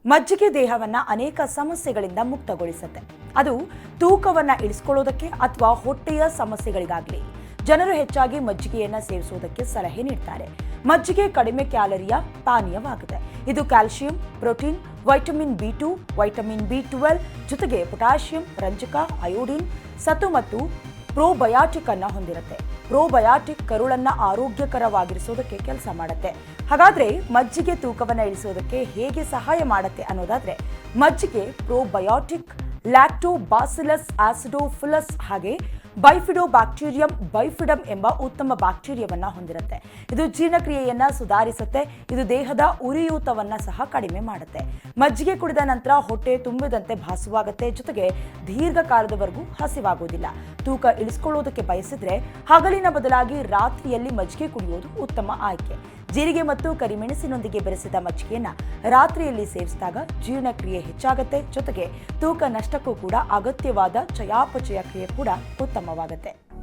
ಮಜ್ಜಿಗೆ ದೇಹವನ್ನ ಅನೇಕ ಸಮಸ್ಯೆಗಳಿಂದ ಮುಕ್ತಗೊಳಿಸುತ್ತೆ. ಅದು ತೂಕವನ್ನ ಇಳಿಸಿಕೊಳ್ಳೋದಕ್ಕೆ ಅಥವಾ ಹೊಟ್ಟೆಯ ಸಮಸ್ಯೆಗಳಿಗಾಗಲಿ ಜನರು ಹೆಚ್ಚಾಗಿ ಮಜ್ಜಿಗೆಯನ್ನ ಸೇವಿಸುವುದಕ್ಕೆ ಸಲಹೆ ನೀಡ್ತಾರೆ. ಮಜ್ಜಿಗೆ ಕಡಿಮೆ ಕ್ಯಾಲರಿಯ ಪಾನೀಯವಾಗಿದೆ. ಇದು ಕ್ಯಾಲ್ಸಿಯಂ, ಪ್ರೋಟೀನ್, ವೈಟಮಿನ್ ಬಿ2, ವೈಟಮಿನ್ ಬಿ12 ಜೊತೆಗೆ ಪೊಟ್ಯಾಷಿಯಂ, ರಂಜಕ, ಅಯೋಡಿನ್, ಸತು ಮತ್ತು ಪ್ರೋಬಯಾಟಿಕ್ ಅನ್ನ ಹೊಂದಿರುತ್ತೆ. ಪ್ರೋಬಯಾಟಿಕ್ ಕರುಳನ್ನ ಆರೋಗ್ಯಕರವಾಗಿರಿಸೋದಕ್ಕೆ ಕೆಲಸ ಮಾಡುತ್ತೆ. ಹಾಗಾದ್ರೆ ಮಜ್ಜಿಗೆ ತೂಕವನ್ನ ಇಳಿಸೋದಕ್ಕೆ ಹೇಗೆ ಸಹಾಯ ಮಾಡುತ್ತೆ ಅನ್ನೋದಾದ್ರೆ, ಮಜ್ಜಿಗೆ ಪ್ರೋಬಯಾಟಿಕ್, ಲ್ಯಾಕ್ಟೋಬಾಸಿಲಸ್ ಆಸಿಡೋಫಿಲಸ್ ಹಾಗೆ ಬೈಫಿಡೋಬ್ಯಾಕ್ಟೀರಿಯಂ ಬೈಫಿಡಮ್ ಎಂಬ ಉತ್ತಮ ಬ್ಯಾಕ್ಟೀರಿಯಾವನ್ನ ಹೊಂದಿರುತ್ತೆ. ಇದು ಜೀರ್ಣಕ್ರಿಯೆಯನ್ನ ಸುಧಾರಿಸುತ್ತೆ. ಇದು ದೇಹದ ಉರಿಯೂತವನ್ನ ಸಹ ಕಡಿಮೆ ಮಾಡುತ್ತೆ. ಮಜ್ಜಿಗೆ ಕುಡಿದ ನಂತರ ಹೊಟ್ಟೆ ತುಂಬಿದಂತೆ ಭಾಸವಾಗುತ್ತೆ. ಜೊತೆಗೆ ದೀರ್ಘಕಾಲದವರೆಗೂ ಹಸಿವಾಗುವುದಿಲ್ಲ. ತೂಕ ಇಳಿಸಿಕೊಳ್ಳೋದಕ್ಕೆ ಬಯಸಿದ್ರೆ ಹಗಲಿನ ಬದಲಾಗಿ ರಾತ್ರಿಯಲ್ಲಿ ಮಜ್ಜಿಗೆ ಕುಡಿಯೋದು ಉತ್ತಮ ಆಯ್ಕೆ. ಜೀರಿಗೆ ಮತ್ತು ಕರಿಮೆಣಸಿನೊಂದಿಗೆ ಬೆರೆಸಿದ ಮಜ್ಜಿಗೆಯನ್ನ ರಾತ್ರಿಯಲ್ಲಿ ಸೇವಿಸಿದಾಗ ಜೀರ್ಣಕ್ರಿಯೆ ಹೆಚ್ಚಾಗುತ್ತೆ. ಜೊತೆಗೆ ತೂಕ ನಷ್ಟಕ್ಕೂ ಕೂಡ ಅಗತ್ಯವಾದ ಚಯಾಪಚಯ ಕ್ರಿಯೆ ಕೂಡ ಉತ್ತಮವಾಗುತ್ತೆ.